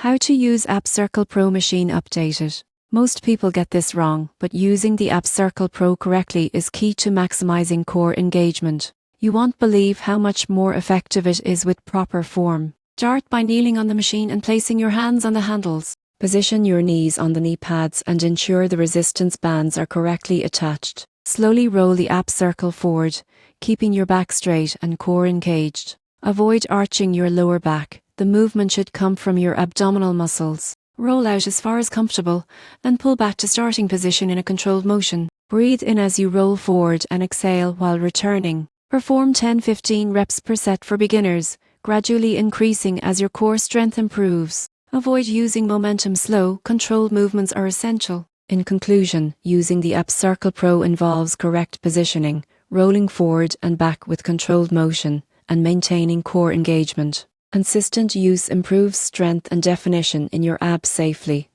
How to use AppCircle Pro Machine Updated. Most people get this wrong, but using the AppCircle Pro correctly is key to maximizing core engagement. You won't believe how much more effective it is with proper form. Start by kneeling on the machine and placing your hands on the handles. Position your knees on the knee pads and ensure the resistance bands are correctly attached. Slowly roll the AppCircle forward, keeping your back straight and core engaged. Avoid arching your lower back. The movement should come from your abdominal muscles. Roll out as far as comfortable, then pull back to starting position in a controlled motion. Breathe in as you roll forward and exhale while returning. Perform 10-15 reps per set for beginners, gradually increasing as your core strength improves. Avoid using momentum. Slow, controlled movements are essential. In conclusion, using the AppCircle Pro involves correct positioning, rolling forward and back with controlled motion, and maintaining core engagement. Consistent use improves strength and definition in your abs safely.